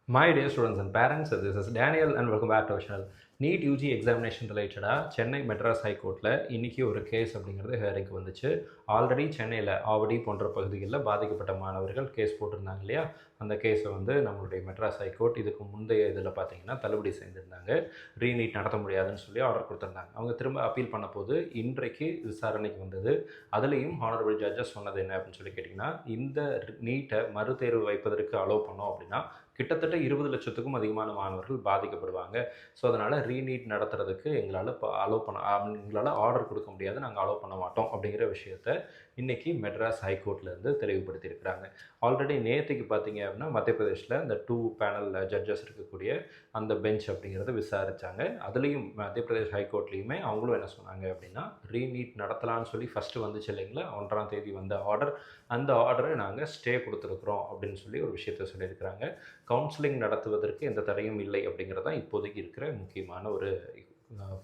My dear students and parents, this is Daniel and welcome back to our channel. NEET UG examination ரிலேட்டடாக சென்னை மெட்ராஸ் ஹைகோர்ட்டில் இன்றைக்கி ஒரு case அப்படிங்கிறது ஹேரிங்க்கு வந்துச்சு. ஆல்ரெடி சென்னையில் ஆவடி போன்ற பகுதிகளில் பாதிக்கப்பட்ட மாணவர்கள் கேஸ் போட்டிருந்தாங்க இல்லையா? அந்த கேஸை வந்து நம்மளுடைய மெட்ராஸ் ஹைகோர்ட் இதுக்கு முந்தைய இதில் பார்த்தீங்கன்னா தள்ளுபடி செய்திருந்தாங்க. ரீநீட் நடத்த முடியாதுன்னு சொல்லி ஆர்டர் கொடுத்துருந்தாங்க. அவங்க திரும்ப அப்பீல் பண்ண போது இன்றைக்கு விசாரணைக்கு வந்தது. அதுலேயும் ஹானரபிள் ஜட்ஜஸ் சொன்னது என்ன அப்படின்னு சொல்லி கேட்டிங்கன்னா, இந்த நீட்டை மறுதேர்வு வைப்பதற்கு அலோவ் பண்ணோம் அப்படின்னா கிட்டத்தட்ட 20 லட்சத்துக்கும் அதிகமான மாணவர்கள் பாதிக்கப்படுவாங்க. ஸோ அதனால் ரீநீட் நடத்துறதுக்கு எங்களால் ஆர்டர் கொடுக்க முடியாது, நாங்கள் அலோவ் பண்ண மாட்டோம் அப்படிங்கிற விஷயத்த இன்றைக்கி மெட்ராஸ் ஹைகோர்ட்லேருந்து தெளிவுபடுத்தியிருக்கிறாங்க. ஆல்ரெடி நேற்றுக்கு பார்த்தீங்க அப்படின்னா மத்திய பிரதேஷில் இந்த 2 பேனல் ஜட்ஜஸ் இருக்கக்கூடிய அந்த பெஞ்ச் அப்படிங்கிறத விசாரித்தாங்க. அதுலேயும் மத்திய பிரதேஷ் ஹைகோர்ட்லேயுமே அவங்களும் என்ன சொன்னாங்க அப்படின்னா, ரீநீட் நடத்தலான்னு சொல்லி ஃபஸ்ட்டு வந்துச்சு இல்லைங்களா, 1ஆம் தேதி வந்த ஆர்டர், அந்த ஆர்டரை நாங்கள் ஸ்டே கொடுத்துருக்குறோம் அப்படின்னு சொல்லி ஒரு விஷயத்த சொல்லியிருக்கிறாங்க. கவுன்சிலிங் நடத்துவதற்கு எந்த தடையும் இல்லை அப்படிங்கிறது தான் இப்போதைக்கு இருக்கிற முக்கியமான ஒரு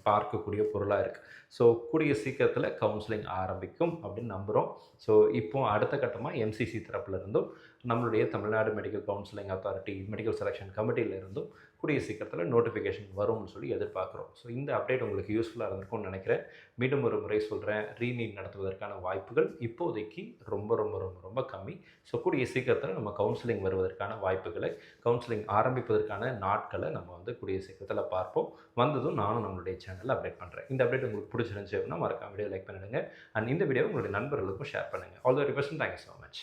பார்க்கக்கூடிய பொருளாக இருக்குது. ஸோ கூடிய சீக்கிரத்தில் கவுன்சிலிங் ஆரம்பிக்கும் அப்படின்னு நம்புகிறோம். ஸோ இப்போ அடுத்த கட்டமாக எம்சிசி தரப்புலேருந்தும் நம்மளுடைய Tamil Nadu medical counselling authority medical selection கமிட்டியிலேருந்தும் கூடிய சீக்கிரத்தில் நோட்டிஃபிகேஷன் வரும்னு சொல்லி எதிர்பார்க்குறோம். ஸோ இந்த அப்டேட் உங்களுக்கு யூஸ்ஃபுல்லாக இருந்திருக்கும்னு நினைக்கிறேன். மீண்டும் ஒரு முறை சொல்கிறேன், ரீநீட் நடத்துவதற்கான வாய்ப்புகள் இப்போதைக்கு ரொம்ப ரொம்ப ரொம்ப ரொம்ப கம்மி. ஸோ கூடிய சீக்கிரத்தில் நம்ம கவுன்சிலிங் வருவதற்கான வாய்ப்புகளை, கவுன்சிலிங் ஆரம்பிப்பதற்கான நாட்களை நம்ம வந்து கூடிய சீக்கிரத்தில் பார்ப்போம். வந்ததும் நானும் நம்மளுடைய சேனலில் அப்டேட் பண்ணுறேன். இந்த அப்டேட் உங்களுக்கு பிடிச்சிருந்துச்சு அப்படின்னா மறக்காம வீடியோ லைக் பண்ணிடுங்க. அண்ட் இந்த வீடியோ உங்களுடைய நண்பர்களுக்கும் ஷேர் பண்ணுங்கள். All the best. Thank you so much.